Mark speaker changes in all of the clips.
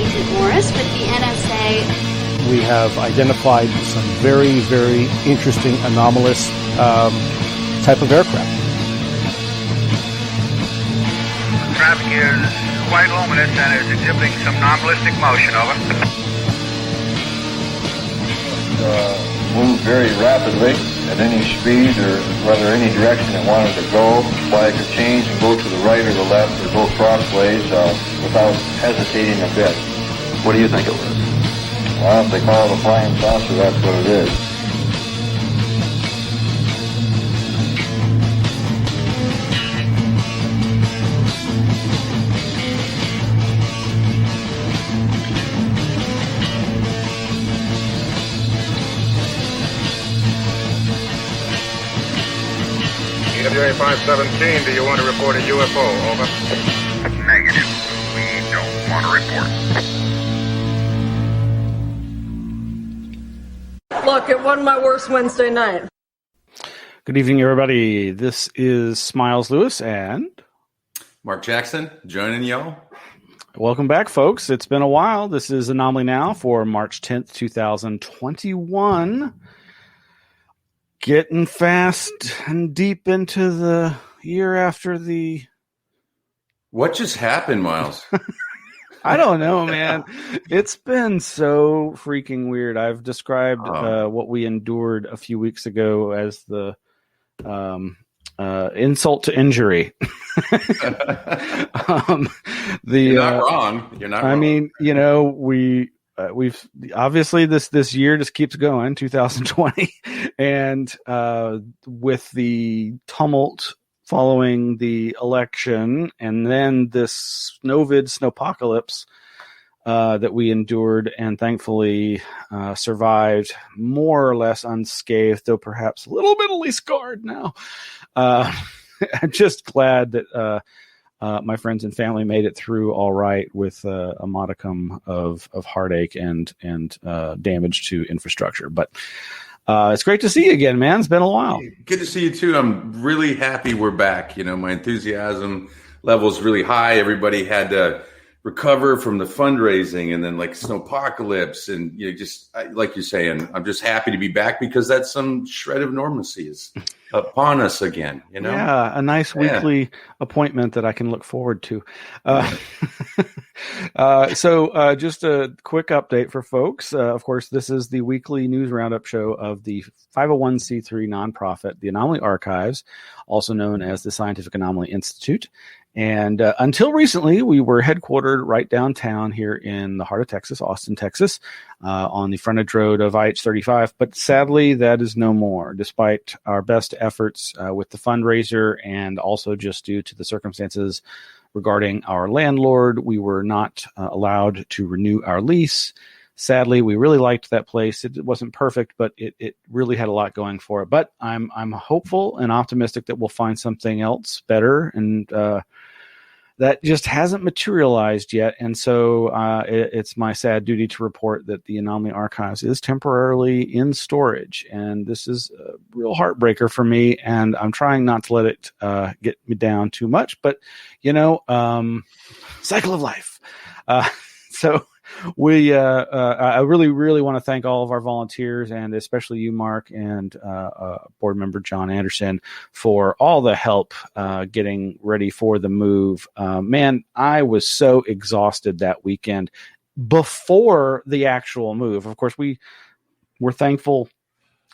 Speaker 1: Agent Morris with the NSA.
Speaker 2: We have identified some very, very interesting anomalous type of aircraft.
Speaker 3: Traffic is quite luminous and is exhibiting some non-ballistic motion. Over.
Speaker 4: Move very rapidly at any speed or whether any direction it wanted to go. Fly could change and go to the right or the left or go crossways without hesitating a bit.
Speaker 5: What do you think it was?
Speaker 4: Well, if they call it a flying saucer, that's what it is.
Speaker 3: EWA 517, do you want to report a UFO? Over. Negative. We don't want to report.
Speaker 6: Look, it wasn't my worst Wednesday night.
Speaker 2: Good evening, everybody. This is Smiles Lewis and
Speaker 5: Mark Jackson joining y'all.
Speaker 2: Welcome back, folks. It's been a while. This is Anomaly-NOW for March 10th, 2021. Getting fast and deep into the year after the...
Speaker 5: What just happened, Miles?
Speaker 2: I don't know, man. It's been so freaking weird. I've described what we endured a few weeks ago as the insult to injury.
Speaker 5: You're not wrong. You're not wrong.
Speaker 2: I mean, you know, we've obviously this year just keeps going, 2020, and with the tumult following the election, and then this snowpocalypse that we endured, and thankfully survived more or less unscathed, though perhaps a little bit at least scarred now. I'm just glad that my friends and family made it through all right with a modicum of heartache and damage to infrastructure. But it's great to see you again, man. It's been a while.
Speaker 5: Good to see you too. I'm really happy we're back. You know, my enthusiasm level is really high. Everybody had to recover from the fundraising and then like snowpocalypse, and you know, just like you're saying, I'm just happy to be back because that's some shred of normalcy is upon us again. You know,
Speaker 2: yeah, a nice weekly appointment that I can look forward to. So just a quick update for folks. Of course, this is the weekly news roundup show of the 501c3 nonprofit, the Anomaly Archives, also known as the Scientific Anomaly Institute. And until recently, we were headquartered right downtown here in the heart of Texas, Austin, Texas, on the frontage road of IH-35. But sadly, that is no more, despite our best efforts with the fundraiser, and also just due to the circumstances regarding our landlord. We were not allowed to renew our lease. Sadly, we really liked that place. It wasn't perfect, but it really had a lot going for it. But I'm hopeful and optimistic that we'll find something else better, and that just hasn't materialized yet. And so it's my sad duty to report that the Anomaly Archives is temporarily in storage, and this is a real heartbreaker for me. And I'm trying not to let it get me down too much, but you know, cycle of life. So. I really, really want to thank all of our volunteers, and especially you, Mark, and board member John Anderson, for all the help getting ready for the move. Man, I was so exhausted that weekend before the actual move. Of course, we were thankful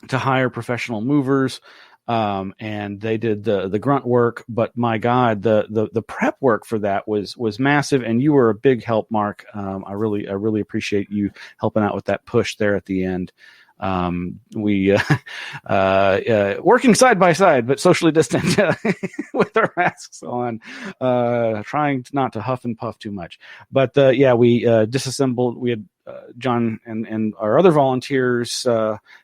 Speaker 2: to hire professional movers. And they did the grunt work, but my God, the prep work for that was massive. And you were a big help, Mark. I really appreciate you helping out with that push there at the end. We working side by side, but socially distant with our masks on, trying not to huff and puff too much. But we disassembled. We had John and our other volunteers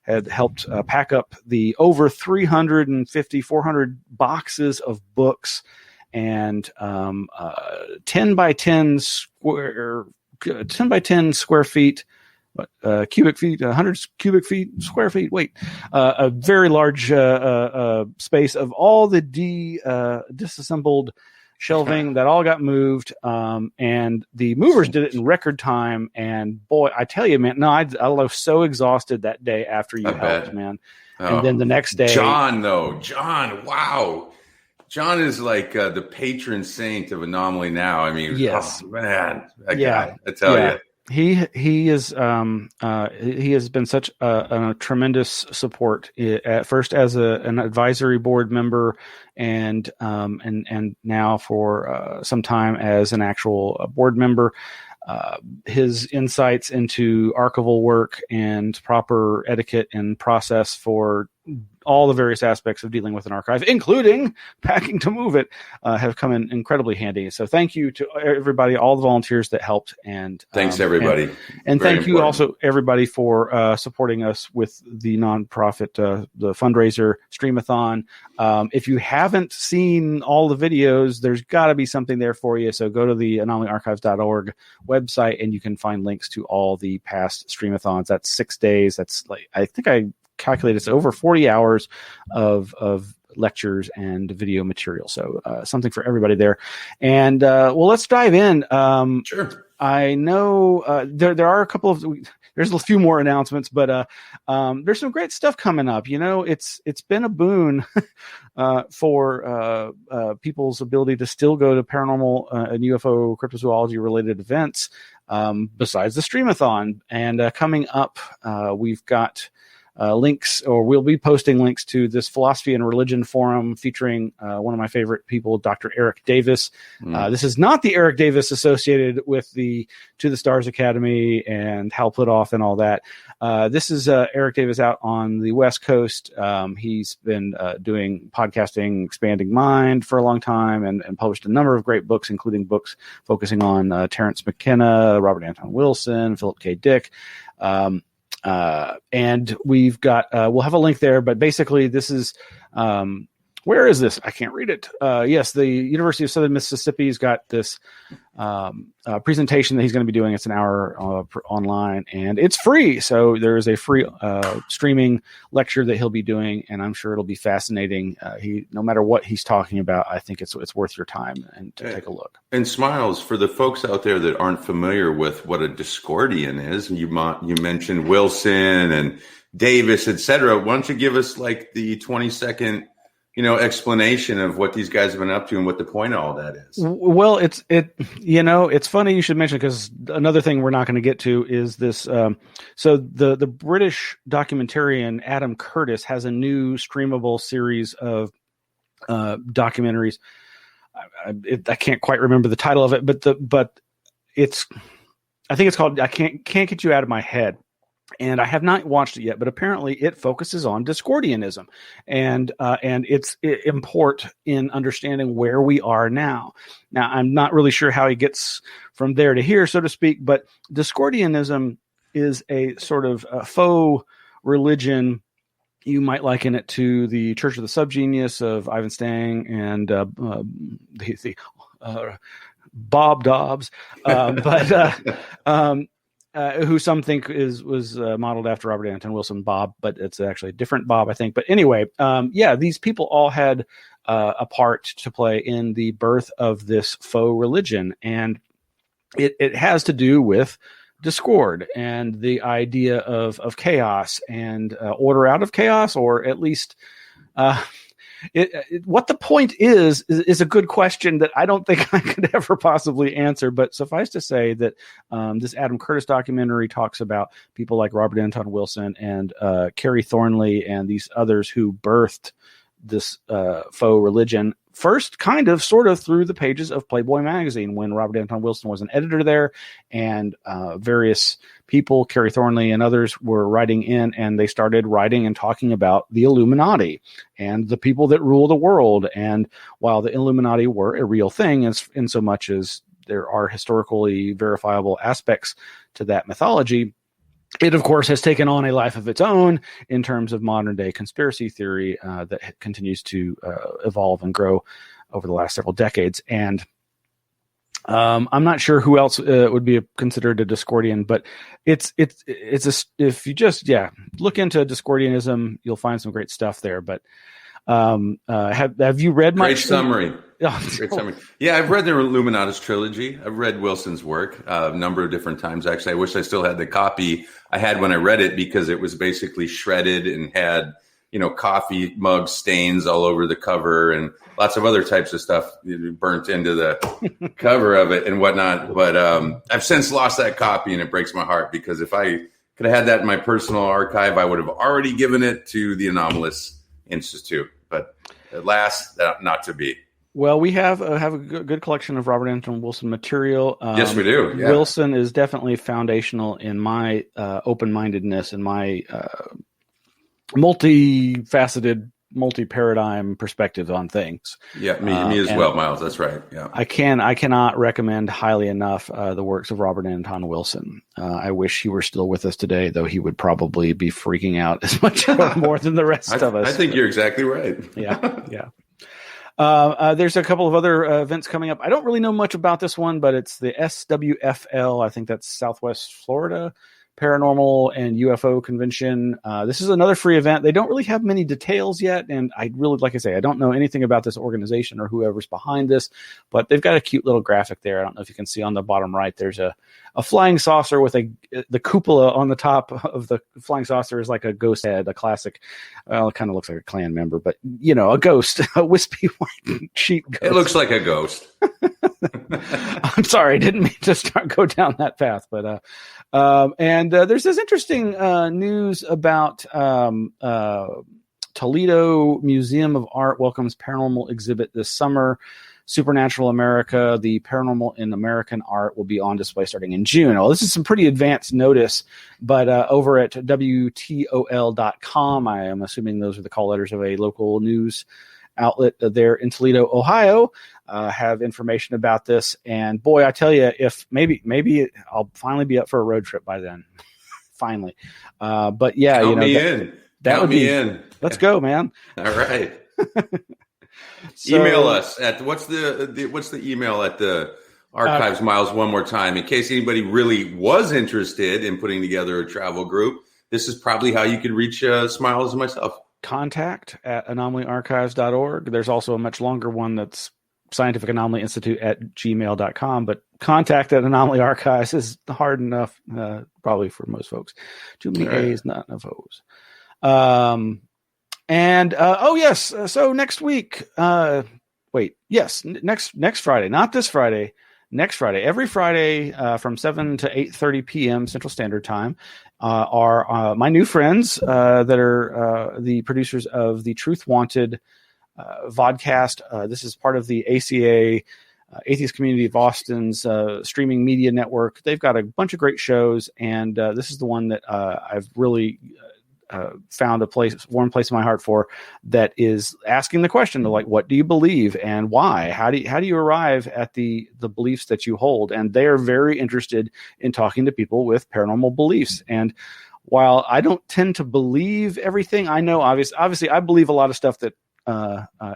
Speaker 2: had helped pack up the over 400 boxes of books and 10 by 10 square feet. Cubic feet, 100 cubic feet, square feet. A very large space of all the disassembled shelving that all got moved. And the movers did it in record time. And boy, I tell you, man, I was so exhausted that day after you helped, man. And then the next day,
Speaker 5: John, wow. John is like the patron saint of Anomaly-NOW. I mean,
Speaker 2: yes,
Speaker 5: man, that guy, I tell you.
Speaker 2: He has been such a tremendous support at first as an advisory board member and now for some time as an actual board member. His insights into archival work and proper etiquette and process for all the various aspects of dealing with an archive, including packing to move it, have come in incredibly handy. So thank you to everybody, all the volunteers that helped. And
Speaker 5: thanks everybody.
Speaker 2: And thank you also everybody for supporting us with the nonprofit, the fundraiser Streamathon. If you haven't seen all the videos, there's got to be something there for you. So go to the anomalyarchives.org website and you can find links to all the past Streamathons. That's 6 days. That's I think I calculate it's over 40 hours of lectures and video material. So something for everybody there. And let's dive in.
Speaker 5: Sure.
Speaker 2: I know there are a couple of there's a few more announcements, but there's some great stuff coming up. It's been a boon for people's ability to still go to paranormal and UFO cryptozoology related events besides the Streamathon. And coming up, we've got links, or we'll be posting links to this philosophy and religion forum featuring one of my favorite people, Dr. Eric Davis. This is not the Eric Davis associated with the To the Stars Academy and Hal Puthoff and all that. This is Eric Davis out on the West Coast. He's been doing podcasting, Expanding Mind for a long time and published a number of great books, including books focusing on Terrence McKenna, Robert Anton Wilson, Philip K. Dick. And we've got, we'll have a link there, but basically this is, where is this? I can't read it. Yes, the University of Southern Mississippi's got this presentation that he's going to be doing. It's an hour online, and it's free. So there is a free streaming lecture that he'll be doing, and I'm sure it'll be fascinating. No matter what he's talking about, I think it's worth your time and to take a look.
Speaker 5: And Smiles, for the folks out there that aren't familiar with what a Discordian is, and you mentioned Wilson and Davis, etc. Why don't you give us like the 20-second explanation of what these guys have been up to and what the point of all that is?
Speaker 2: Well, it's funny you should mention, because another thing we're not going to get to is this. So the British documentarian Adam Curtis has a new streamable series of documentaries. I can't quite remember the title of it, but I think it's called I Can't Get You Out of My Head. And I have not watched it yet, but apparently it focuses on Discordianism and its import in understanding where we are now. Now, I'm not really sure how he gets from there to here, so to speak, but Discordianism is a sort of faux religion. You might liken it to the Church of the Subgenius of Ivan Stang and the Bob Dobbs, who some think was modeled after Robert Anton Wilson Bob, but it's actually a different Bob, I think. But anyway, these people all had a part to play in the birth of this faux religion, and it has to do with discord and the idea of chaos and order out of chaos, or at least what the point is a good question that I don't think I could ever possibly answer. But suffice to say that this Adam Curtis documentary talks about people like Robert Anton Wilson and Carrie Thornley and these others who birthed this faux religion. First, sort of through the pages of Playboy magazine, when Robert Anton Wilson was an editor there, and various people, Carrie Thornley and others, were writing in, and they started writing and talking about the Illuminati and the people that rule the world. And while the Illuminati were a real thing, in so much as there are historically verifiable aspects to that mythology, it, of course, has taken on a life of its own in terms of modern day conspiracy theory that continues to evolve and grow over the last several decades. And I'm not sure who else would be considered a Discordian, but if you just look into Discordianism, you'll find some great stuff there. But Have you read
Speaker 5: Great
Speaker 2: much?
Speaker 5: summary.
Speaker 2: Oh,
Speaker 5: Great summary. Yeah, I've read the Illuminatus trilogy. I've read Wilson's work a number of different times. Actually, I wish I still had the copy I had when I read it, because it was basically shredded and had, coffee mug stains all over the cover and lots of other types of stuff burnt into the cover of it and whatnot. But I've since lost that copy, and it breaks my heart, because if I could have had that in my personal archive, I would have already given it to the Anomalous Institute. But alas, not to be.
Speaker 2: Well, we have a good collection of Robert Anton Wilson material.
Speaker 5: Yes, we do. Yeah.
Speaker 2: Wilson is definitely foundational in my open-mindedness and my multifaceted, multi-paradigm perspective on things.
Speaker 5: Yeah, me as well, Miles. That's right. Yeah, I
Speaker 2: cannot recommend highly enough the works of Robert Anton Wilson. I wish he were still with us today, though he would probably be freaking out as much or more than the rest of us.
Speaker 5: I think you're exactly right.
Speaker 2: Yeah. There's a couple of other events coming up. I don't really know much about this one, but it's the SWFL. I think that's Southwest Florida Paranormal and UFO Convention. This is another free event. They don't really have many details yet, and I don't know anything about this organization or whoever's behind this, but they've got a cute little graphic there. I don't know if you can see on the bottom right. There's a flying saucer with the cupola on the top of the flying saucer is like a ghost head, a classic. Well, it kind of looks like a Klan member, but a ghost, a wispy white sheep ghost.
Speaker 5: It looks like a ghost.
Speaker 2: I'm sorry, I didn't mean to go down that path, but there's this interesting news about Toledo Museum of Art welcomes paranormal exhibit this summer. Supernatural America, the Paranormal in American Art, will be on display starting in June. Well, this is some pretty advanced notice, but over at WTOL.com, I am assuming those are the call letters of a local news outlet there in Toledo, Ohio, have information about this. And boy, I tell you, if maybe I'll finally be up for a road trip by then. Finally. But yeah,
Speaker 5: Count me in.
Speaker 2: That would be in. Let's go, man.
Speaker 5: All right. Email us at what's the email at the archives, Miles, one more time, in case anybody really was interested in putting together a travel group. This is probably how you could reach Smiles and myself.
Speaker 2: contact@anomalyarchives.org. There's also a much longer one that's Scientific Anomaly Institute at gmail.com, but contact at Anomaly Archives is hard enough, probably for most folks. Too many A's, not enough O's. Yes. So next week, next Friday, not this Friday, next Friday, every Friday, from 7 to 8:30 PM Central Standard Time, are my new friends, that are, the producers of the Truth Wanted, vodcast. This is part of the ACA, Atheist Community of Austin's, streaming media network. They've got a bunch of great shows, and, this is the one that, I've really, found a warm place in my heart for, that is asking the question of, like, what do you believe and why? How do you arrive at the beliefs that you hold? And they are very interested in talking to people with paranormal beliefs. And while I don't tend to believe everything, I know obviously I believe a lot of stuff that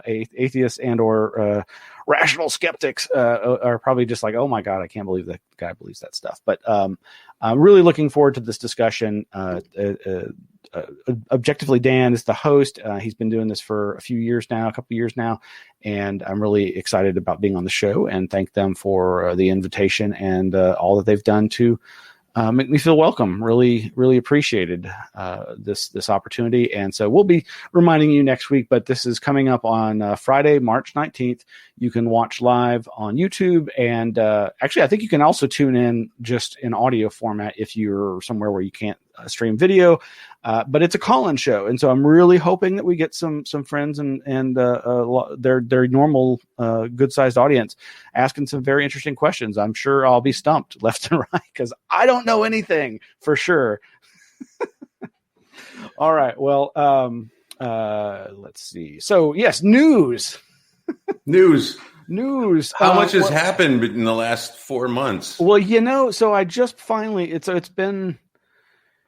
Speaker 2: atheists and or rational skeptics are probably just like, oh my God, I can't believe that guy believes that stuff. But I'm really looking forward to this discussion. Objectively, Dan is the host. He's been doing this for a couple years now, and I'm really excited about being on the show, and thank them for the invitation and all that they've done to make me feel welcome. Really, really appreciated this opportunity. And so we'll be reminding you next week, but this is coming up on Friday, March 19th. You can watch live on YouTube. And actually, I think you can also tune in just in audio format if you're somewhere where you can't stream video. But it's a call-in show. And so I'm really hoping that we get some friends and their normal good-sized audience asking some very interesting questions. I'm sure I'll be stumped left and right because I don't know anything for sure. All right. Well, let's see. So yes, news.
Speaker 5: How much has happened in the last 4 months?
Speaker 2: Well, so I just finally, it's been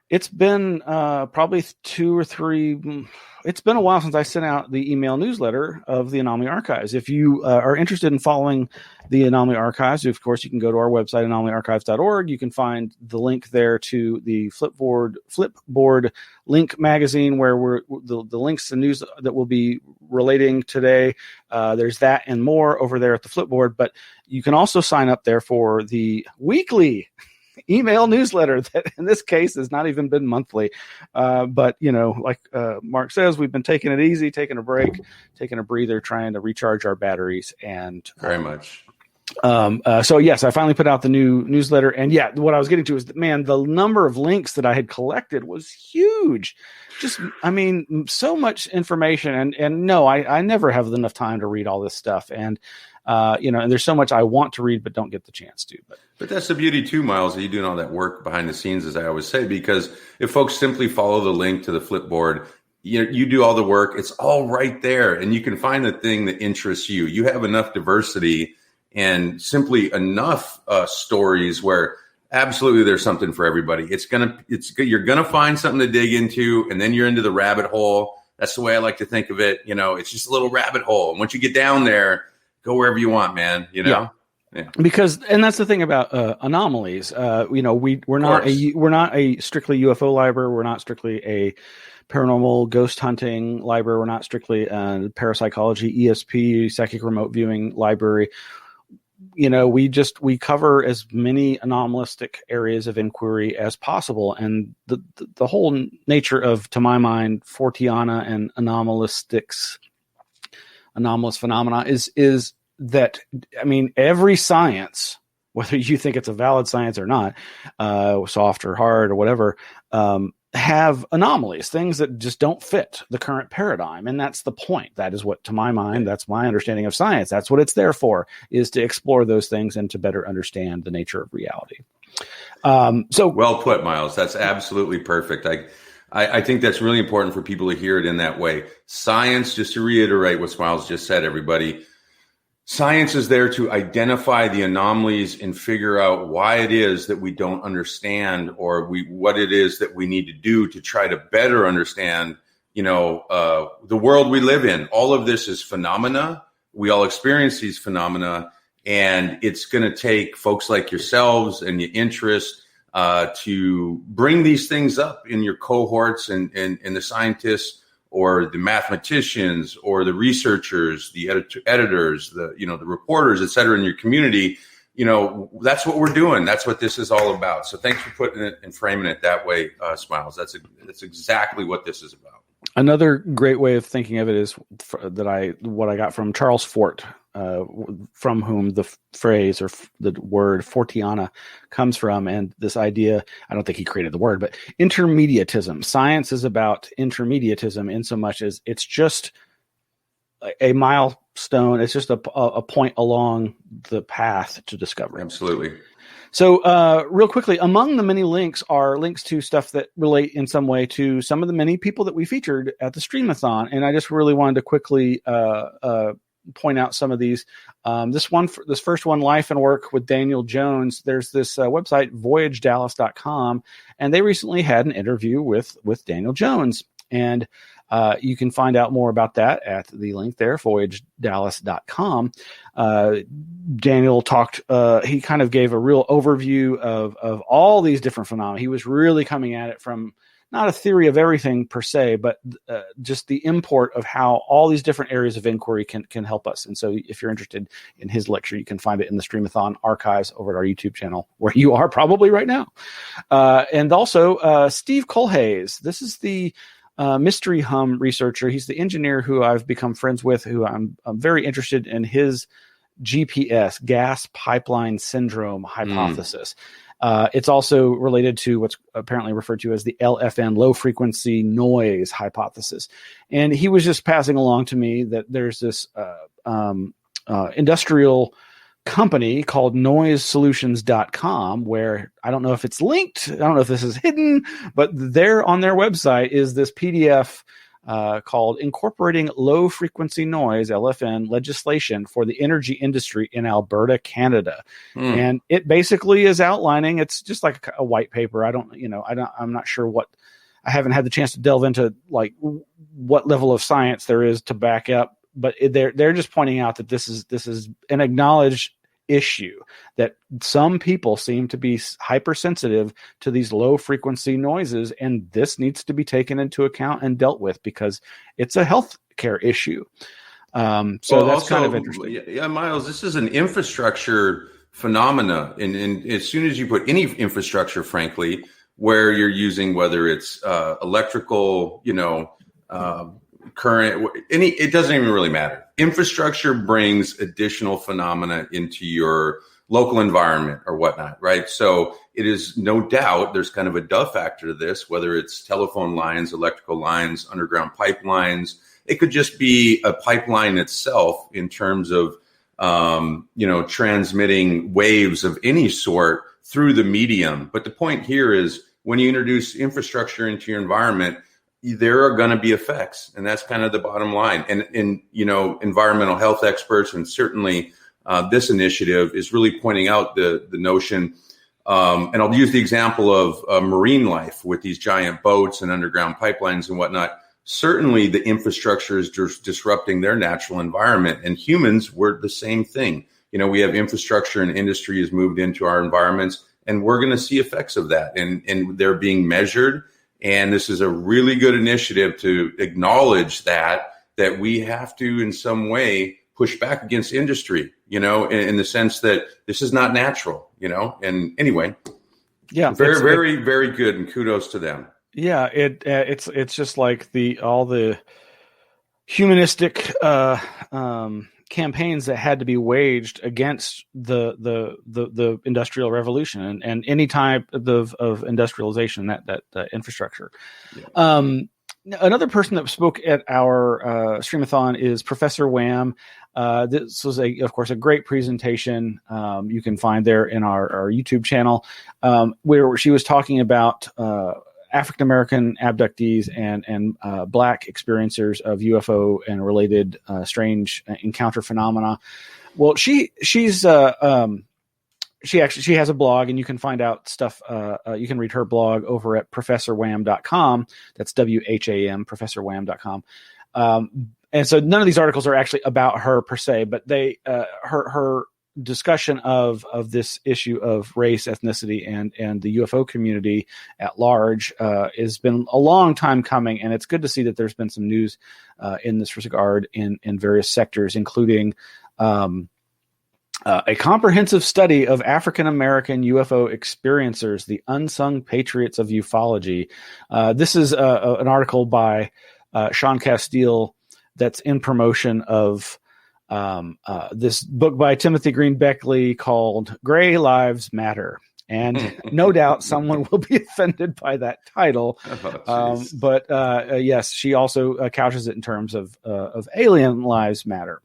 Speaker 2: It's been probably 2 or 3. It's been a while since I sent out the email newsletter of the Anomaly Archives. If you are interested in following the Anomaly Archives, of course, you can go to our website, anomalyarchives.org. You can find the link there to the Flipboard link magazine, where we're the links to news that will be relating today. There's that and more over there at the Flipboard. But you can also sign up there for the weekly email newsletter that in this case has not even been monthly. But, like Mark says, we've been taking it easy, taking a break, taking a breather, trying to recharge our batteries. And
Speaker 5: very much.
Speaker 2: So yes, I finally put out the new newsletter. And yeah, what I was getting to is that, man, the number of links that I had collected was huge. So much information. And no, I never have enough time to read all this stuff. And, and there's so much I want to read, but don't get the chance to.
Speaker 5: But that's the beauty too, Miles, that you're doing all that work behind the scenes, as I always say, because if folks simply follow the link to the Flipboard, you do all the work. It's all right there, and you can find the thing that interests you. You have enough diversity and simply enough stories where absolutely there's something for everybody. You're gonna find something to dig into, and then you're into the rabbit hole. That's the way I like to think of it. It's just a little rabbit hole, and once you get down there, go wherever you want, man. Yeah.
Speaker 2: Because, and that's the thing about anomalies. We're not a strictly UFO library. We're not strictly a paranormal ghost hunting library. We're not strictly a parapsychology, ESP, psychic remote viewing library. We cover as many anomalistic areas of inquiry as possible. And the whole nature of, to my mind, Forteana and anomalous phenomena is that, every science, whether you think it's a valid science or not, soft or hard or whatever, have anomalies, things that just don't fit the current paradigm. And that's the point. That is what, to my mind, that's my understanding of science. That's what it's there for, is to explore those things and to better understand the nature of reality. So
Speaker 5: well put, Miles. That's absolutely perfect. I think that's really important for people to hear it in that way. Science, just to reiterate what Miles just said, everybody, science is there to identify the anomalies and figure out why it is that we don't understand, or what it is that we need to do to try to better understand, the world we live in. All of this is phenomena. We all experience these phenomena, and it's going to take folks like yourselves and your interest to bring these things up in your cohorts and the scientists, or the mathematicians, or the researchers, the editors, the reporters, et cetera, in your community. That's what we're doing. That's what this is all about. So thanks for putting it and framing it that way, Smiles. That's exactly what this is about.
Speaker 2: Another great way of thinking of it is what I got from Charles Fort, from whom the phrase or the word Forteana comes from. And this idea, I don't think he created the word, but intermediatism. Science is about intermediatism in so much as it's just a milestone. It's just a point along the path to discovery.
Speaker 5: Absolutely.
Speaker 2: So real quickly, among the many links are links to stuff that relate in some way to some of the many people that we featured at the Streamathon. And I just really wanted to quickly point out some of these. This first one, Life and Work with Daniel Jones. There's this website, voyagedallas.com, and they recently had an interview with Daniel Jones. And you can find out more about that at the link there, voyagedallas.com. Daniel talked, he kind of gave a real overview of all these different phenomena. He was really coming at it from not a theory of everything per se, but just the import of how all these different areas of inquiry can help us. And so if you're interested in his lecture, you can find it in the Streamathon archives over at our YouTube channel, where you are probably right now. And also Steve Colhays. This is the Mystery Hum researcher. He's the engineer who I've become friends with, who I'm very interested in his GPS, gas pipeline syndrome hypothesis. It's also related to what's apparently referred to as the LFN, low frequency noise hypothesis. And he was just passing along to me that there's this industrial company called noisesolutions.com, where I don't know if it's linked. I don't know if this is hidden, but there on their website is this PDF called Incorporating Low Frequency Noise, LFN, legislation for the energy industry in Alberta, Canada. And it basically is outlining, it's just like a white paper. I'm not sure I haven't had the chance to delve into like what level of science there is to back up, but they're just pointing out that this is an acknowledged issue, that some people seem to be hypersensitive to these low frequency noises, and this needs to be taken into account and dealt with because it's a health care issue. So that's also kind of interesting.
Speaker 5: Yeah, Miles, this is an infrastructure phenomena, and as soon as you put any infrastructure, frankly, where you're using, whether it's electrical, current, it doesn't even really matter. Infrastructure brings additional phenomena into your local environment or whatnot, right? So it is no doubt there's kind of a duh factor to this, whether it's telephone lines, electrical lines, underground pipelines. It could just be a pipeline itself in terms of, transmitting waves of any sort through the medium. But the point here is when you introduce infrastructure into your environment, there are going to be effects, and that's kind of the bottom line. And environmental health experts, and certainly this initiative is really pointing out the notion. And I'll use the example of marine life with these giant boats and underground pipelines and whatnot. Certainly, the infrastructure is disrupting their natural environment, and humans were the same thing. We have infrastructure and industry has moved into our environments, and we're going to see effects of that, and they're being measured. And this is a really good initiative to acknowledge that we have to, in some way, push back against industry, in the sense that this is not natural, And anyway,
Speaker 2: yeah,
Speaker 5: very, very, very good, and kudos to them.
Speaker 2: Yeah, it's just like all the humanistic campaigns that had to be waged against the industrial revolution and any type of industrialization, that infrastructure. Yeah. Another person that spoke at our streamathon is Professor Wham. This was of course a great presentation. You can find there in our YouTube channel, where she was talking about African-American abductees and Black experiencers of UFO and related strange encounter phenomena. Well, she has a blog, and you can find out stuff. You can read her blog over at ProfessorWham.com. That's WHAM, ProfessorWham.com. And so none of these articles are actually about her per se, but her discussion of this issue of race, ethnicity, and the UFO community at large has been a long time coming, and it's good to see that there's been some news in this regard in various sectors, including a comprehensive study of African-American UFO experiencers, the Unsung Patriots of Ufology. This is an article by Sean Casteel that's in promotion of this book by Timothy Green Beckley called Gray Lives Matter. And no doubt someone will be offended by that title. But yes, she also couches it in terms of Alien Lives Matter.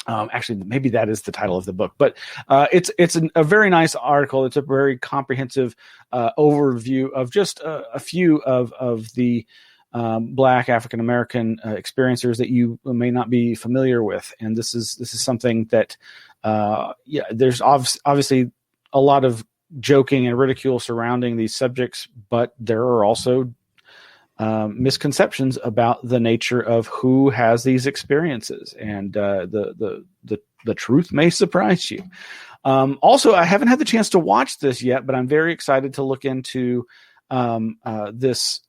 Speaker 2: Actually, maybe that is the title of the book, but it's a very nice article. It's a very comprehensive overview of just a few of the Black African-American experiencers that you may not be familiar with. And this is something that, there's obviously a lot of joking and ridicule surrounding these subjects, but there are also misconceptions about the nature of who has these experiences, and the truth may surprise you. Also, I haven't had the chance to watch this yet, but I'm very excited to look into this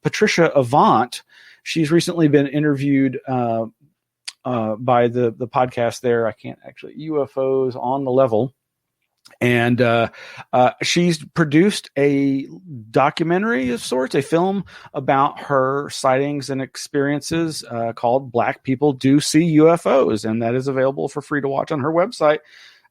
Speaker 2: Patricia Avant. She's recently been interviewed by the podcast there. I can't actually, UFOs on the Level. And she's produced a documentary of sorts, a film about her sightings and experiences called Black People Do See UFOs. And that is available for free to watch on her website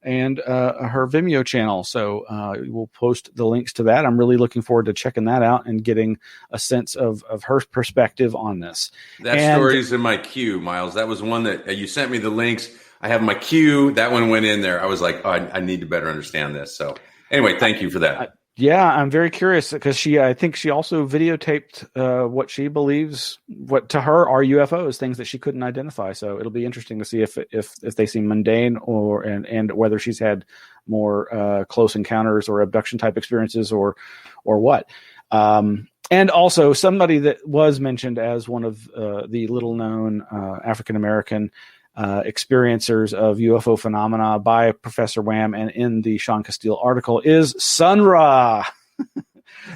Speaker 2: and her Vimeo channel. So we'll post the links to that. I'm really looking forward to checking that out and getting a sense of her perspective on this.
Speaker 5: That story's in my queue, Miles. That was one that you sent me the links. I have my queue. That one went in there. I was like, oh, I need to better understand this. So anyway, thank you for that.
Speaker 2: Yeah, I'm very curious because I think she also videotaped what she believes, what to her are UFOs, things that she couldn't identify. So it'll be interesting to see if they seem mundane and whether she's had more close encounters or abduction type experiences or what. And also somebody that was mentioned as one of the little known African American experiencers of UFO phenomena by Professor Wham and in the Sean Casteel article is Sun Ra.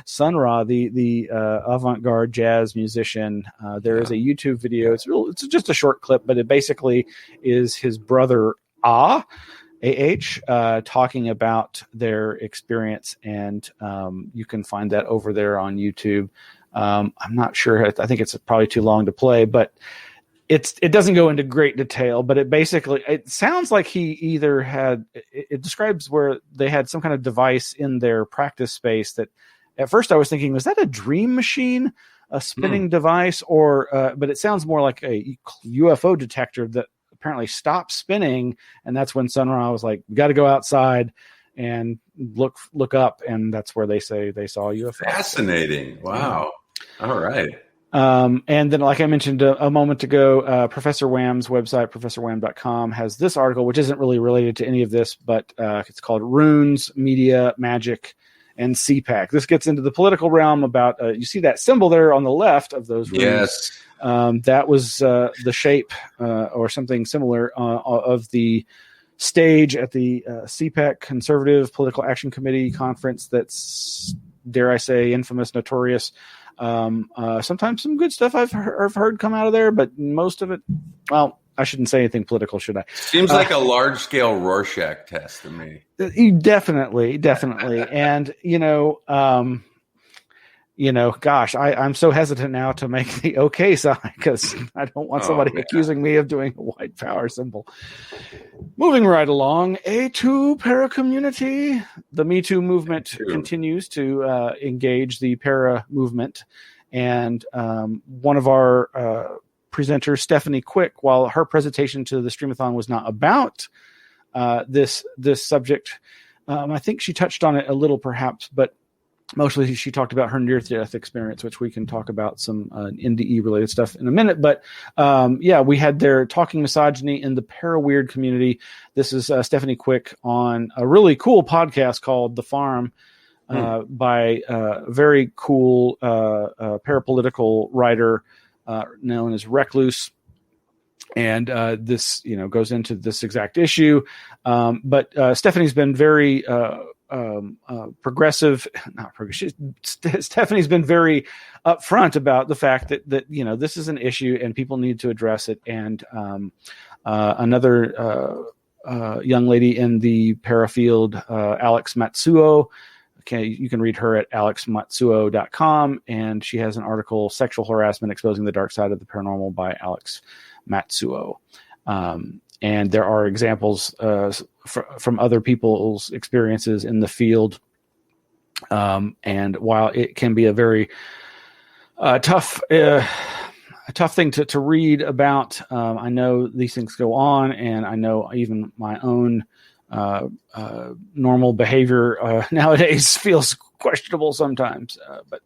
Speaker 2: Sun Ra, the avant-garde jazz musician. There is a YouTube video. It's just a short clip, but it basically is his brother talking about their experience, and you can find that over there on YouTube. I'm not sure. I think it's probably too long to play, but it doesn't go into great detail, but it sounds like he either it describes where they had some kind of device in their practice space that at first I was thinking, was that a dream machine, a spinning device, but it sounds more like a UFO detector that apparently stopped spinning. And that's when Sun Ra was like, we got to go outside and look up. And that's where they say they saw a UFO.
Speaker 5: Fascinating. Wow. All right.
Speaker 2: And then, like I mentioned a moment ago, Professor Wham's website, professorwham.com, has this article, which isn't really related to any of this, but it's called Runes, Media, Magic, and CPAC. This gets into the political realm about, you see that symbol there on the left of those runes.
Speaker 5: Yes.
Speaker 2: That was the shape or something similar of the stage at the CPAC, Conservative Political Action Committee conference that's, dare I say, infamous, notorious. Sometimes some good stuff I've heard come out of there, but most of it, well, I shouldn't say anything political, should I?
Speaker 5: Seems like a large-scale Rorschach test to me.
Speaker 2: Definitely. And, gosh, I'm so hesitant now to make the okay sign because I don't want somebody accusing me of doing a white power symbol. Moving right along, A2 para community. The Me Too movement continues to engage the para movement. And one of our presenters, Stephanie Quick, while her presentation to the Streamathon was not about this subject, I think she touched on it a little perhaps, but mostly she talked about her near-death experience, which we can talk about some NDE-related stuff in a minute. But we had their Talking Misogyny in the Para-Weird Community. This is Stephanie Quick on a really cool podcast called The Farm by a very cool parapolitical writer known as Recluse. And this, goes into this exact issue. But Stephanie's been very progressive. Stephanie's been very upfront about the fact that this is an issue and people need to address it. And another young lady in the para field, Alex Matsuo. Okay, you can read her at alexmatsuo.com, and she has an article, Sexual Harassment Exposing the Dark Side of the Paranormal by Alex Matsuo. And there are examples from other people's experiences in the field. And while it can be a very tough thing to read about, I know these things go on, and I know even my own normal behavior nowadays feels questionable sometimes. But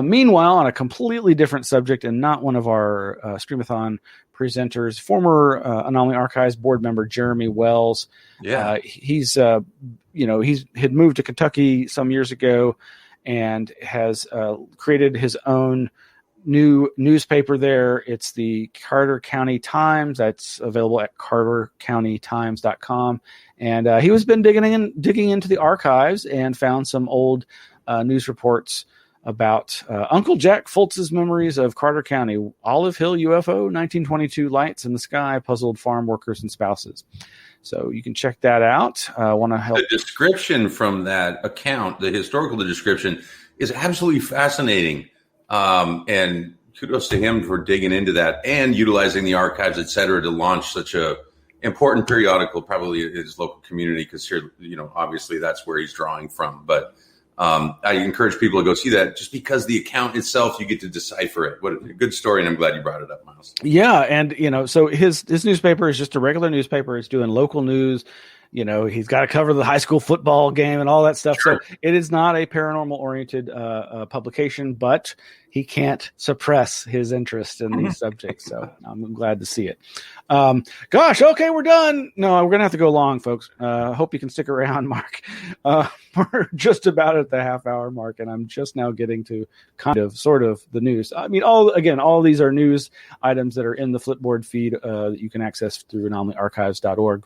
Speaker 2: meanwhile, on a completely different subject and not one of our Streamathon presenters, former Anomaly Archives board member Jeremy Wells. Yeah, he's had moved to Kentucky some years ago and has created his own new newspaper there. It's the Carter County Times. That's available at cartercountytimes.com. And he was been digging into the archives and found some old news reports about Uncle Jack Fultz's memories of Carter County, Olive Hill UFO, 1922 lights in the sky, puzzled farm workers and spouses. So you can check that out. I want to help.
Speaker 5: The description from that account, the historical description, is absolutely fascinating. And kudos to him for digging into that and utilizing the archives, et cetera, to launch such a important periodical, probably in his local community, because here, obviously that's where he's drawing from. But I encourage people to go see that just because the account itself, you get to decipher it. What a good story. And I'm glad you brought it up, Miles.
Speaker 2: Yeah. And, so his newspaper is just a regular newspaper. It's doing local news, he's got to cover the high school football game and all that stuff. Sure. So it is not a paranormal oriented publication, but he can't suppress his interest in these subjects. So I'm glad to see it. Gosh, okay, we're done. No, we're going to have to go long, folks. Hope you can stick around, Mark. We're just about at the half-hour mark, and I'm just now getting to sort of the news. I mean, all these are news items that are in the Flipboard feed that you can access through anomalyarchives.org.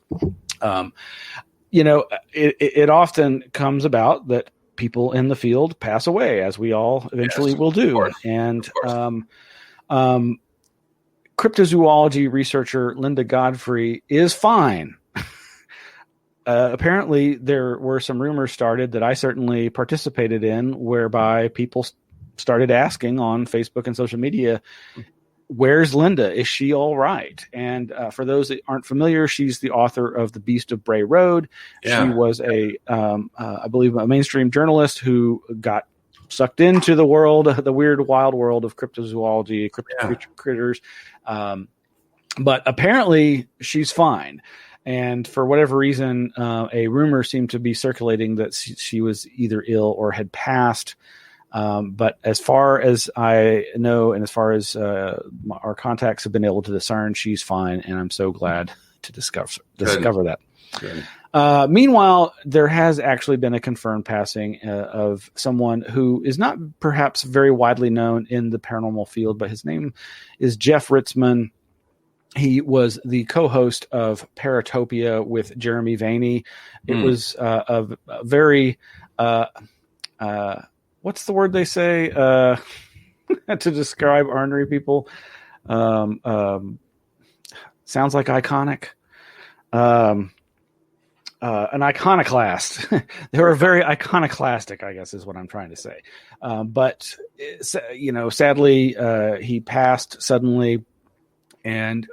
Speaker 2: It often comes about that people in the field pass away, as we all eventually will do. And cryptozoology researcher Linda Godfrey is fine. Apparently, there were some rumors started that I certainly participated in, whereby people started asking on Facebook and social media, where's Linda? Is she all right? And for those that aren't familiar, she's the author of The Beast of Bray Road. Yeah. She was I believe, a mainstream journalist who got sucked into the weird, wild world of cryptozoology, critters. But apparently she's fine. And for whatever reason, a rumor seemed to be circulating that she was either ill or had passed. But as far as I know, and as far as our contacts have been able to discern, she's fine, and I'm so glad to discover that. Good. Meanwhile, there has actually been a confirmed passing of someone who is not perhaps very widely known in the paranormal field, but his name is Jeff Ritzmann. He was the co-host of Paratopia with Jeremy Vaeni. It was a very what's the word they say to describe ornery people? Sounds like iconic. An iconoclast. They were very iconoclastic, I guess is what I'm trying to say. But sadly, he passed suddenly, and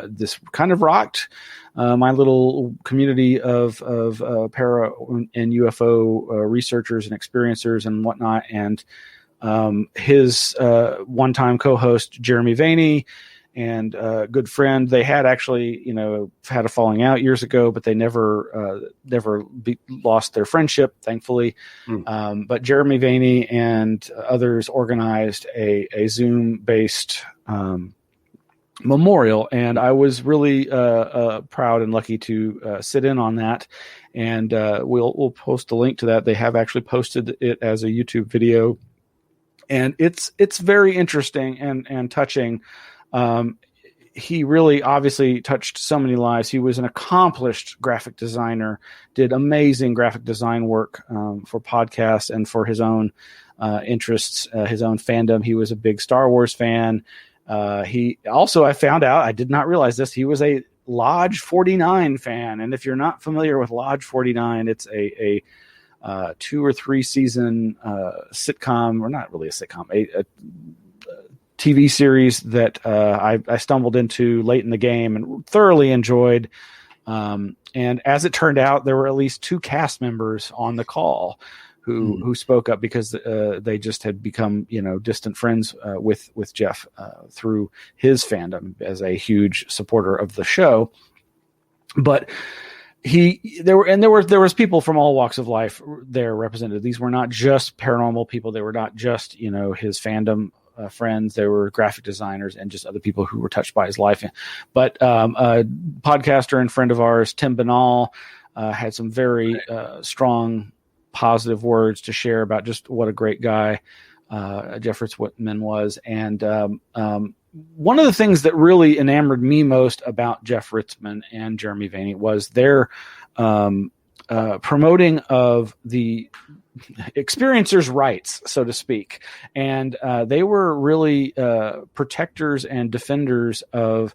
Speaker 2: this kind of rocked my little community of para and UFO researchers and experiencers and whatnot. And his one-time co-host, Jeremy Vaeni, and good friend, they had actually, had a falling out years ago, but they never lost their friendship, thankfully. But Jeremy Vaeni and others organized a Zoom-based memorial, and I was really proud and lucky to sit in on that. And we'll post a link to that. They have actually posted it as a YouTube video, and it's very interesting and touching. He really obviously touched so many lives. He was an accomplished graphic designer, did amazing graphic design work for podcasts and for his own interests, his own fandom. He was a big Star Wars fan. He also, I found out, I did not realize this, he was a Lodge 49 fan. And if you're not familiar with Lodge 49, it's a 2 or 3 season sitcom, or not really a sitcom, a TV series that I stumbled into late in the game and thoroughly enjoyed. And as it turned out, there were at least 2 cast members on the call who spoke up because they just had become, distant friends with Jeff through his fandom as a huge supporter of the show. But there was people from all walks of life there represented. These were not just paranormal people. They were not just, his fandom friends. They were graphic designers and just other people who were touched by his life. But a podcaster and friend of ours, Tim Banal, had some very strong positive words to share about just what a great guy Jeff Ritzmann was. And one of the things that really enamored me most about Jeff Ritzmann and Jeremy Vaeni was their promoting of the experiencers' rights, so to speak. And they were really protectors and defenders of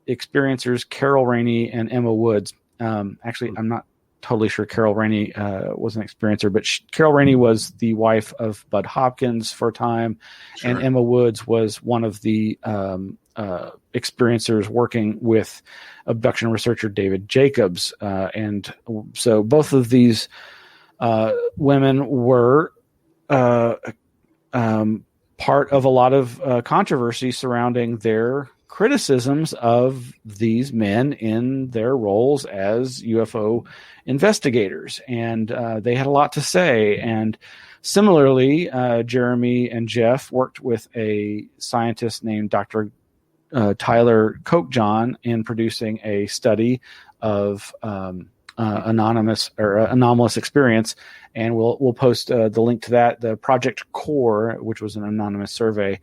Speaker 2: experiencers Carol Rainey and Emma Woods. Actually, I'm not totally sure Carol Rainey was an experiencer, but Carol Rainey was the wife of Bud Hopkins for a time, sure. And Emma Woods was one of the experiencers working with abduction researcher David Jacobs. And so both of these women were part of a lot of controversy surrounding their criticisms of these men in their roles as UFO investigators. And they had a lot to say. And similarly, Jeremy and Jeff worked with a scientist named Dr. Tyler Kochjohn in producing a study of anomalous experience, and we'll post the link to that. The Project Core, which was an anonymous survey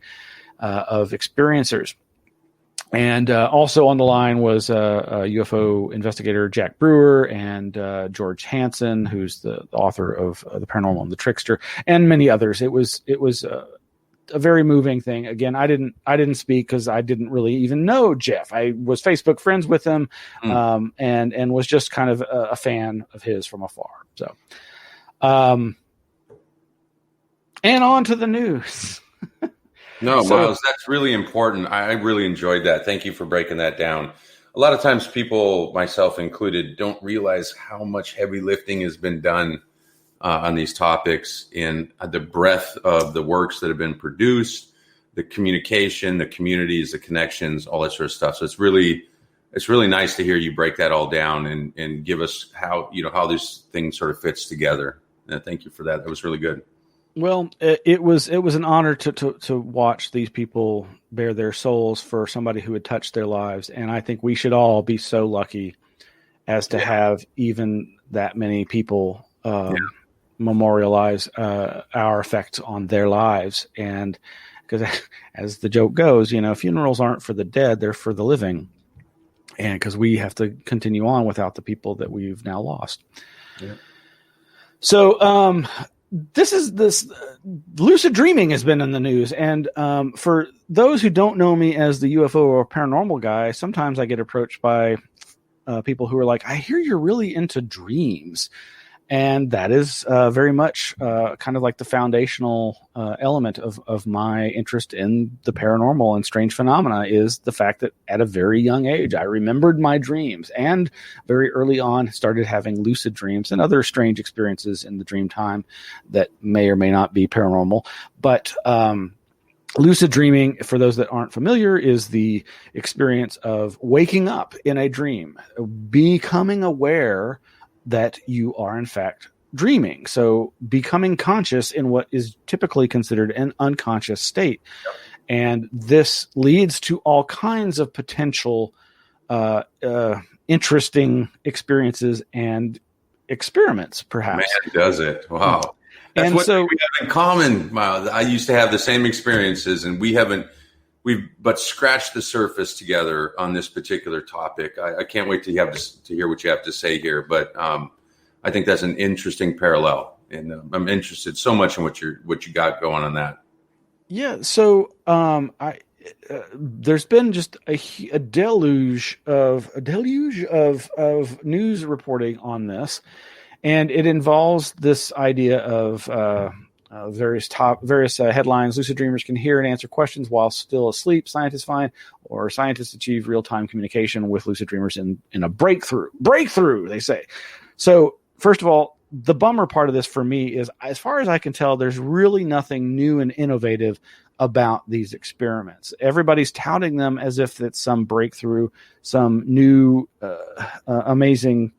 Speaker 2: of experiencers, and also on the line was a UFO investigator Jack Brewer and George Hansen, who's the author of The Paranormal and the Trickster, and many others. It was a very moving thing. Again, I didn't speak because I didn't really even know Jeff. I was Facebook friends with him, and was just kind of a fan of his from afar. So, and on to the news.
Speaker 5: No, Miles, that's really important. I really enjoyed that. Thank you for breaking that down. A lot of times people, myself included, don't realize how much heavy lifting has been done on these topics, and the breadth of the works that have been produced, the communication, the communities, the connections, all that sort of stuff. So it's really nice to hear you break that all down and give us how this thing sort of fits together. And thank you for that. That was really good.
Speaker 2: Well, it was an honor to watch these people bare their souls for somebody who had touched their lives. And I think we should all be so lucky as to have even that many people, memorialize our effects on their lives. And because as the joke goes, funerals aren't for the dead, they're for the living. And because we have to continue on without the people that we've now lost. Yeah. So this lucid dreaming has been in the news. And for those who don't know me as the UFO or paranormal guy, sometimes I get approached by people who are like, I hear you're really into dreams. And that is very much kind of like the foundational element of my interest in the paranormal and strange phenomena, is the fact that at a very young age, I remembered my dreams, and very early on started having lucid dreams and other strange experiences in the dream time that may or may not be paranormal. But lucid dreaming, for those that aren't familiar, is the experience of waking up in a dream, becoming aware that you are in fact dreaming. So becoming conscious in what is typically considered an unconscious state. And this leads to all kinds of potential interesting experiences and experiments, perhaps.
Speaker 5: Man, does it. Wow. That's
Speaker 2: and
Speaker 5: what
Speaker 2: so
Speaker 5: we have in common, Miles. I used to have the same experiences, and we've but scratched the surface together on this particular topic. I can't wait to hear what you have to say here, but I think that's an interesting parallel, and I'm interested so much in what you got going on that.
Speaker 2: Yeah. So there's been just a deluge of news reporting on this, and it involves this idea of various headlines. Lucid dreamers can hear and answer questions while still asleep. Scientists find, or scientists achieve real-time communication with lucid dreamers in a breakthrough, they say. So first of all, the bummer part of this for me is, as far as I can tell, there's really nothing new and innovative about these experiments. Everybody's touting them as if it's some breakthrough, some new amazing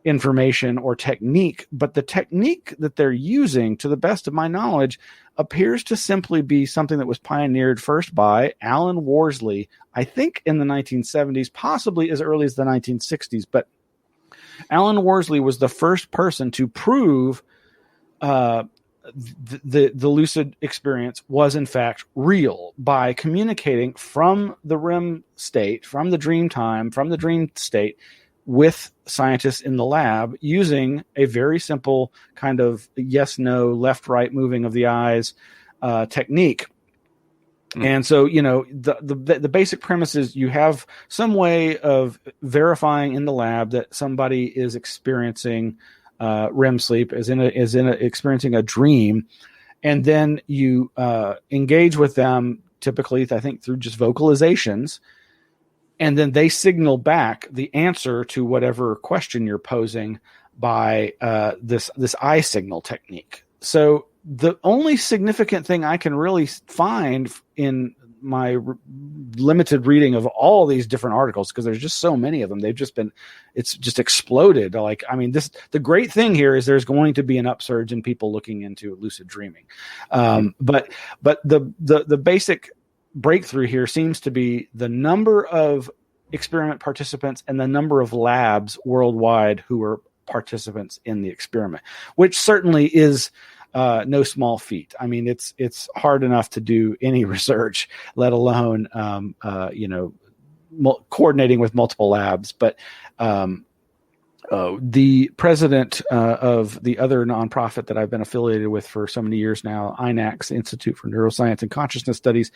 Speaker 2: information or technique, but the technique that they're using, to the best of my knowledge, appears to simply be something that was pioneered first by Alan Worsley, I think in the 1970s, possibly as early as the 1960s. But Alan Worsley was the first person to prove the lucid experience was in fact real by communicating from the REM state, from the dream time, from the dream state, with scientists in the lab, using a very simple kind of yes, no, left, right moving of the eyes technique. And so, the basic premise is you have some way of verifying in the lab that somebody is experiencing REM sleep, experiencing a dream, and then you engage with them, typically, I think, through just vocalizations. And then they signal back the answer to whatever question you're posing by this eye signal technique. So the only significant thing I can really find in limited reading of all these different articles, because there's just so many of them. It's just exploded. Like, I mean, the great thing here is there's going to be an upsurge in people looking into lucid dreaming. But the basic breakthrough here seems to be the number of experiment participants and the number of labs worldwide who are participants in the experiment, which certainly is no small feat. I mean, it's hard enough to do any research, let alone coordinating with multiple labs. But the president of the other nonprofit that I've been affiliated with for so many years now, INACS, Institute for Neuroscience and Consciousness Studies,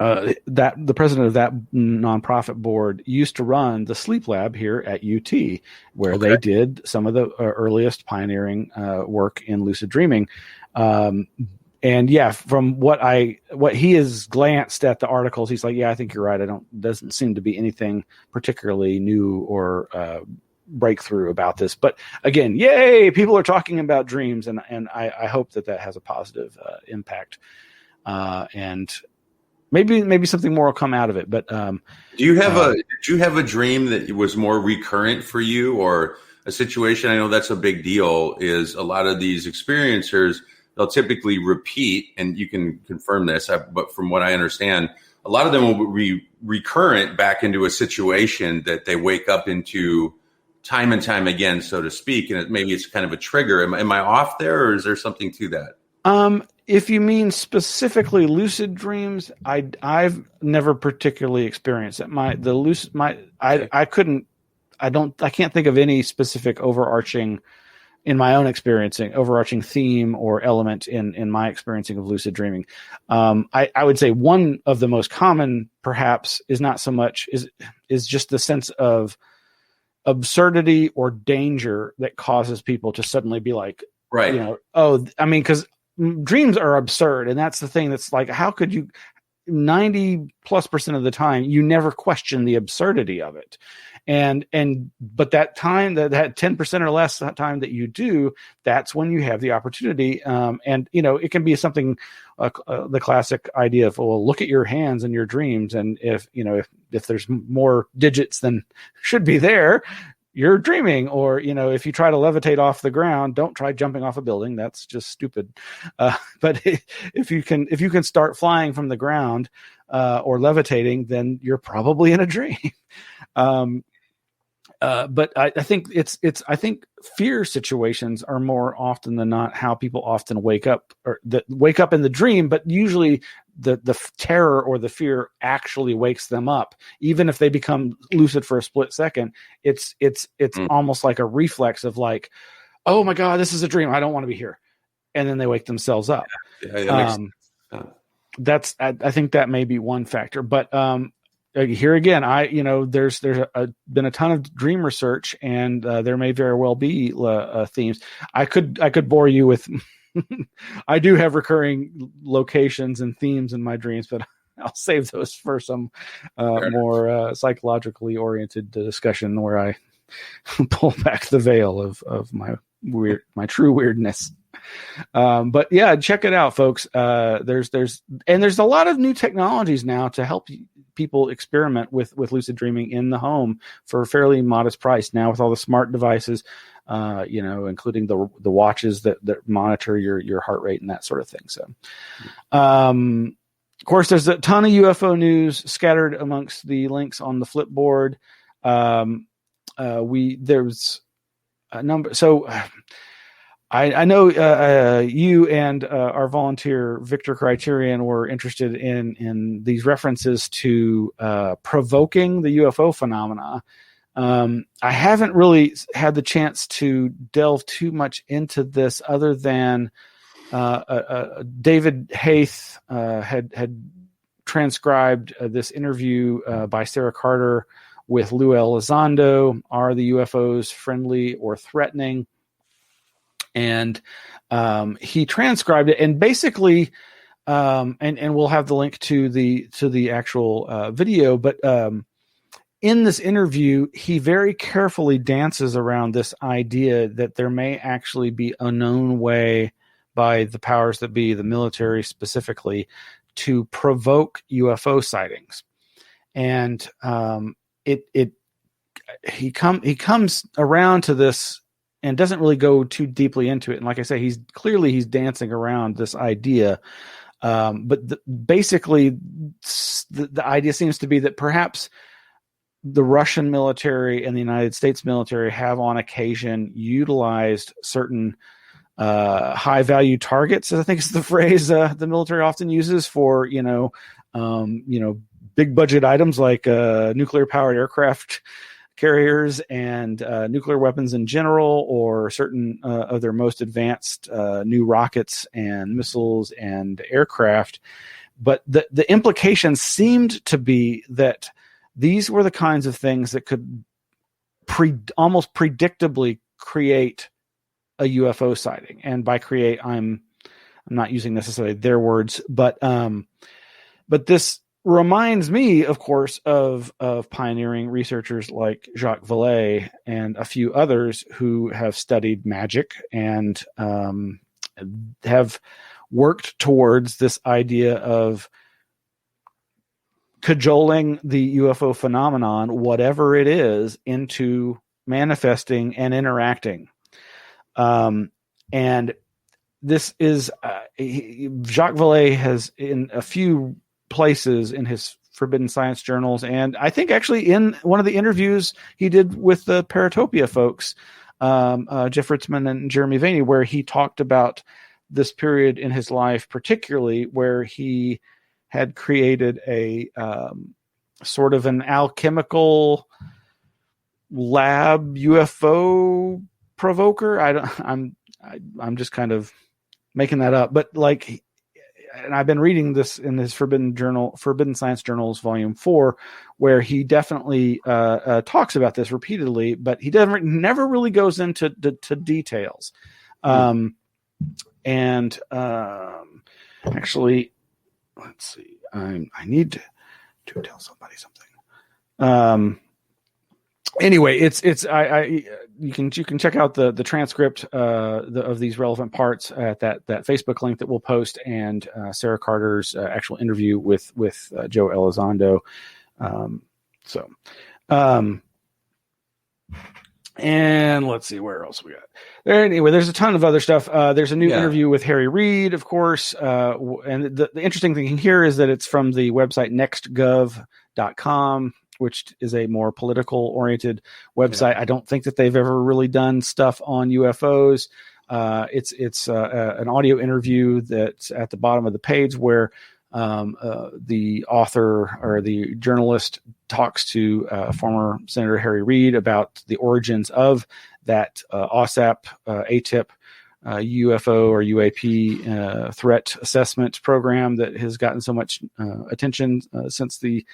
Speaker 2: that the president of that nonprofit board used to run the sleep lab here at UT, where they did some of the earliest pioneering work in lucid dreaming. And yeah, from what he has glanced at the articles, he's like, yeah, I think you're right. Doesn't seem to be anything particularly new or breakthrough about this. But again, yay, people are talking about dreams, and I hope that has a positive impact. And maybe something more will come out of it. But did
Speaker 5: you have a dream that was more recurrent for you, or a situation? I know that's a big deal. Is a lot of these experiencers, they'll typically repeat, and you can confirm this, but from what I understand, a lot of them will be recurrent back into a situation that they wake up into time and time again, so to speak. And maybe it's kind of a trigger. Am I off there, or is there something to that?
Speaker 2: If you mean specifically lucid dreams, I've never particularly experienced it. I can't think of any specific overarching theme or element in my experiencing of lucid dreaming. I would say one of the most common, perhaps, is not so much is just the sense of absurdity or danger that causes people to suddenly be like,
Speaker 5: right.
Speaker 2: Because dreams are absurd. And that's the thing that's like, how could you 90+% of the time, you never question the absurdity of it. But that time, that 10% or less time that you do, that's when you have the opportunity. It can be something, the classic idea of, well, look at your hands and your dreams. And if there's more digits than should be there, you're dreaming. Or, if you try to levitate off the ground, don't try jumping off a building. That's just stupid. But if you can start flying from the ground, or levitating, then you're probably in a dream. But I think I think fear situations are more often than not how people often wake up in the dream, but usually the terror or the fear actually wakes them up. Even if they become lucid for a split second, it's almost like a reflex of like, oh my God, this is a dream. I don't want to be here. And then they wake themselves up.
Speaker 5: Yeah,
Speaker 2: I think that may be one factor, but, here again, there's been a ton of dream research, and there may very well be themes. I could bore you with. I do have recurring locations and themes in my dreams, but I'll save those for some more psychologically oriented discussion where I pull back the veil of my true weirdness. But yeah, check it out, folks. There's a lot of new technologies now to help people experiment with lucid dreaming in the home for a fairly modest price now, with all the smart devices, including the watches that monitor your heart rate and that sort of thing. So, of course, there's a ton of UFO news scattered amongst the links on the Flipboard. There's a number. So I know you and our volunteer Victor Criterion were interested in these references to provoking the UFO phenomena. I haven't really had the chance to delve too much into this, other than David Haith had transcribed this interview by Sarah Carter with Lou Elizondo. Are the UFOs friendly or threatening? And he transcribed it, and basically, and we'll have the link to the actual video. But in this interview, he very carefully dances around this idea that there may actually be a known way by the powers that be, the military specifically, to provoke UFO sightings. And he comes around to this and doesn't really go too deeply into it. And like I say, he's dancing around this idea. But basically the idea seems to be that perhaps the Russian military and the United States military have on occasion utilized certain high value targets, I think is the phrase the military often uses for, big budget items like nuclear powered aircraft carriers and nuclear weapons in general, or certain of their most advanced new rockets and missiles and aircraft. But the implication seemed to be that these were the kinds of things that could almost predictably create a UFO sighting. And by create, I'm not using necessarily their words, but this reminds me, of course, of pioneering researchers like Jacques Vallée and a few others who have studied magic and have worked towards this idea of cajoling the UFO phenomenon, whatever it is, into manifesting and interacting. And this is Jacques Vallée has, in a few places in his Forbidden Science journals, and I think actually in one of the interviews he did with the Paratopia folks, Jeff Ritzman and Jeremy Vaney, where he talked about this period in his life, particularly where he had created a sort of an alchemical lab UFO provoker. I'm just kind of making that up, but like, and I've been reading this in his Forbidden Science Journals, Volume 4, where he definitely talks about this repeatedly, but he never really goes into details. Actually, let's see. I need to tell somebody something. Anyway, you can check out the transcript of these relevant parts at that Facebook link that we'll post, and Sarah Carter's actual interview with Joe Elizondo. And let's see where else we got. Anyway, there's a ton of other stuff. There's a new interview with Harry Reid, of course. And the interesting thing here is that it's from the website nextgov.com, which is a more political oriented website. I don't think that they've ever really done stuff on UFOs. It's an audio interview that's at the bottom of the page where the author or the journalist talks to former Senator Harry Reid about the origins of that OSAP, ATIP, UFO or UAP threat assessment program that has gotten so much attention since the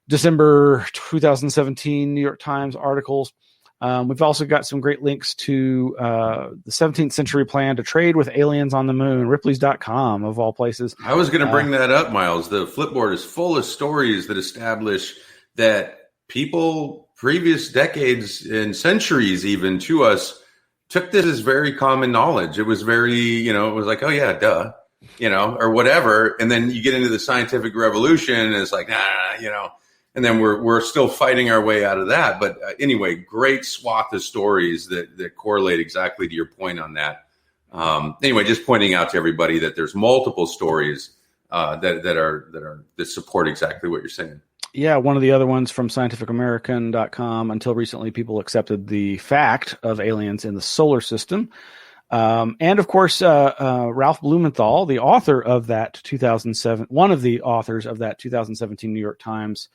Speaker 2: December 2017 New York Times articles. We've also got some great links to the 17th century plan to trade with aliens on the moon, Ripley's.com of all places.
Speaker 5: I was going to bring that up, Miles. The Flipboard is full of stories that establish that people previous decades and centuries even to us took this as very common knowledge. It was very, it was like, oh yeah, duh, or whatever. And then you get into the scientific revolution and it's like, and then we're still fighting our way out of that. But anyway, great swath of stories that correlate exactly to your point on that. Anyway, just pointing out to everybody that there's multiple stories that support exactly what you're saying.
Speaker 2: Yeah, one of the other ones from scientificamerican.com. Until recently, people accepted the fact of aliens in the solar system. And of course, Ralph Blumenthal, the author of that 2007, one of the authors of that 2017 New York Times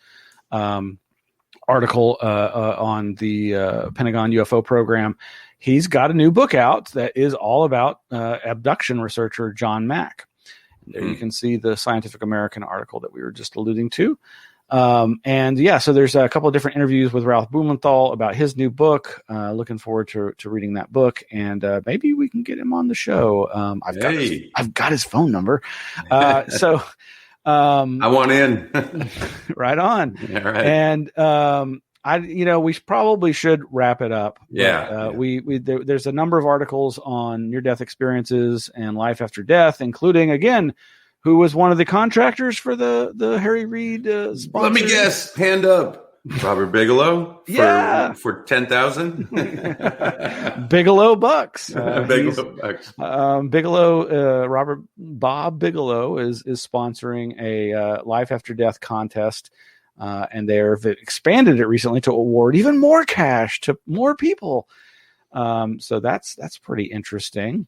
Speaker 2: article on the Pentagon UFO program, he's got a new book out that is all about abduction researcher John Mack. There you can see the Scientific American article that we were just alluding to. So there's a couple of different interviews with Ralph Blumenthal about his new book. Looking forward to reading that book, and maybe we can get him on the show. I've got his phone number. I want in. Right on.
Speaker 5: Yeah, right.
Speaker 2: And we probably should wrap it up.
Speaker 5: Yeah.
Speaker 2: There's a number of articles on near-death experiences and life after death, including, again, who was one of the contractors for the Harry Reid sponsor.
Speaker 5: Let me guess. Hand up. Robert Bigelow for 10,000.
Speaker 2: Bigelow bucks.
Speaker 5: Bigelow bucks.
Speaker 2: Bob Bigelow is sponsoring a life after death contest, and they've expanded it recently to award even more cash to more people. So that's pretty interesting.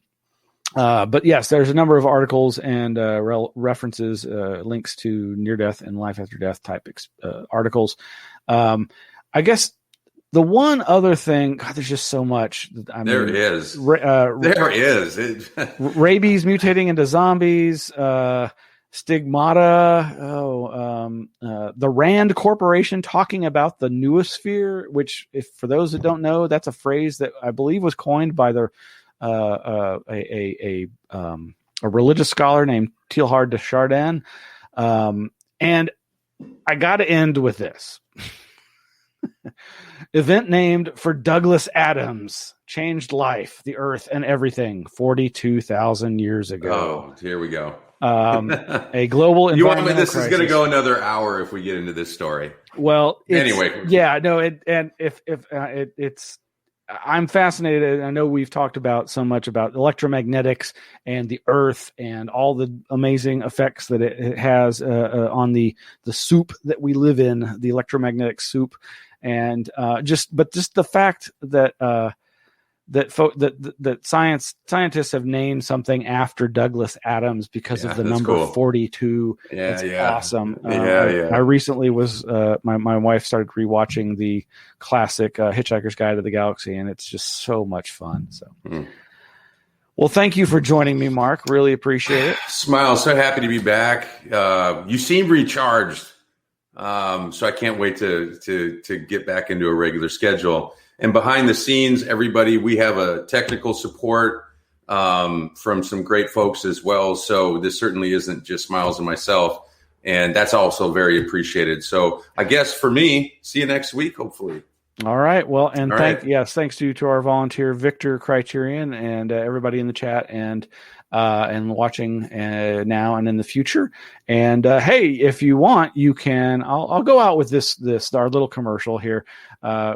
Speaker 2: But yes, there's a number of articles and references, links to near-death and life after death type articles. I guess the one other thing, God, there's just so much.
Speaker 5: There is.
Speaker 2: Rabies mutating into zombies. Stigmata. The Rand Corporation talking about the noosphere, which, if for those that don't know, that's a phrase that I believe was coined by a religious scholar named Teilhard de Chardin. And I got to end with this. Event named for Douglas Adams changed life, the earth, and everything 42,000 years ago.
Speaker 5: Oh, here we go.
Speaker 2: A global environmental
Speaker 5: this
Speaker 2: crisis.
Speaker 5: is going to go another hour if we get into this story.
Speaker 2: Well,
Speaker 5: anyway.
Speaker 2: Yeah, no, it's I'm fascinated. I know we've talked about so much about electromagnetics and the earth and all the amazing effects that it has on the soup that we live in, the electromagnetic soup. And just the fact that scientists have named something after Douglas Adams because of the number
Speaker 5: cool.
Speaker 2: 42.
Speaker 5: It's
Speaker 2: awesome.
Speaker 5: I
Speaker 2: recently was my wife started rewatching the classic Hitchhiker's Guide to the Galaxy, and it's just so much fun. So, Well, thank you for joining me, Mark. Really appreciate it.
Speaker 5: Smile. So happy to be back. You seem recharged. So I can't wait to get back into a regular schedule. And behind the scenes, everybody, we have a technical support from some great folks as well. So this certainly isn't just Miles and myself. And that's also very appreciated. So I guess for me, see you next week, hopefully.
Speaker 2: All right. Well, and thanks to our volunteer, Victor Criterion, and everybody in the chat and watching now and in the future. And hey, if you want, you can. I'll go out with this our little commercial here,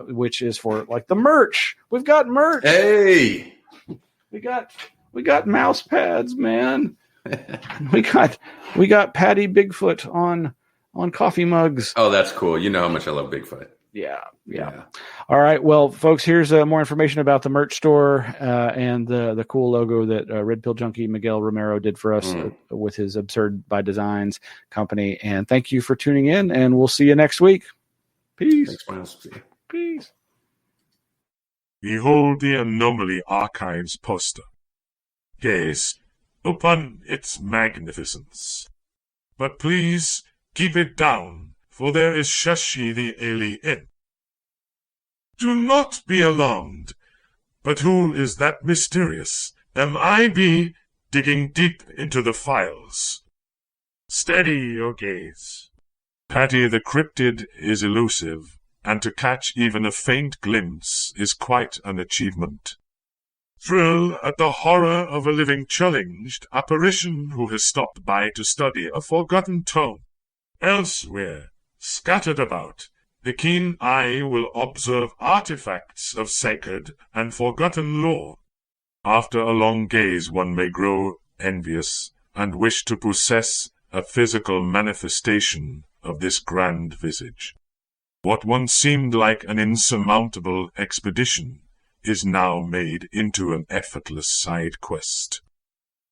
Speaker 2: which is for like the merch. We've got merch.
Speaker 5: Hey,
Speaker 2: we got mouse pads, man. we got Patty Bigfoot on coffee mugs.
Speaker 5: Oh, that's cool. You know how much I love Bigfoot.
Speaker 2: Yeah. All right. Well, folks, here's more information about the merch store and the cool logo that Red Pill Junkie Miguel Romero did for us with his Absurd by Designs company. And thank you for tuning in, and we'll see you next week. Peace.
Speaker 5: Thanks, Miles.
Speaker 2: Peace.
Speaker 7: Behold the Anomaly Archives poster. Gaze upon its magnificence. But please keep it down, for there is Shashi the alien. Do not be alarmed, but who is that mysterious MIB digging deep into the files? Steady your gaze. Patty the cryptid is elusive, and to catch even a faint glimpse is quite an achievement. Thrill at the horror of a living challenged apparition who has stopped by to study a forgotten tome. Elsewhere, scattered about, the keen eye will observe artifacts of sacred and forgotten lore. After a long gaze one may grow envious and wish to possess a physical manifestation of this grand visage. What once seemed like an insurmountable expedition is now made into an effortless side quest.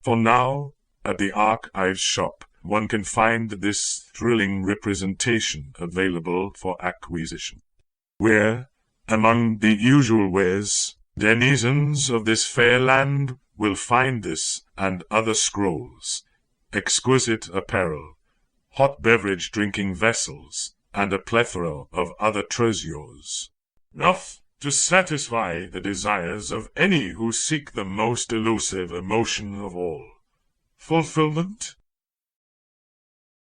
Speaker 7: For now, at the Archives shop, one can find this thrilling representation available for acquisition, where, among the usual wares, denizens of this fair land will find this and other scrolls, exquisite apparel, hot beverage drinking vessels, and a plethora of other treasures. Enough to satisfy the desires of any who seek the most elusive emotion of all, fulfillment.